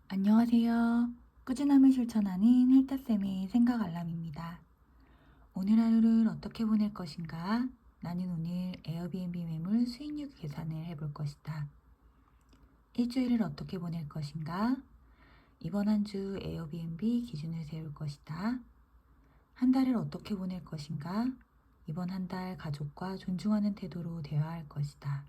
안녕하세요. 꾸준함을 실천하는 헬타쌤의 생각 알람입니다. 오늘 하루를 어떻게 보낼 것인가? 나는 오늘 에어비앤비 매물 수익률 계산을 해볼 것이다. 일주일을 어떻게 보낼 것인가? 이번 한 주 에어비앤비 기준을 세울 것이다. 한 달을 어떻게 보낼 것인가? 이번 한 달 가족과 존중하는 태도로 대화할 것이다.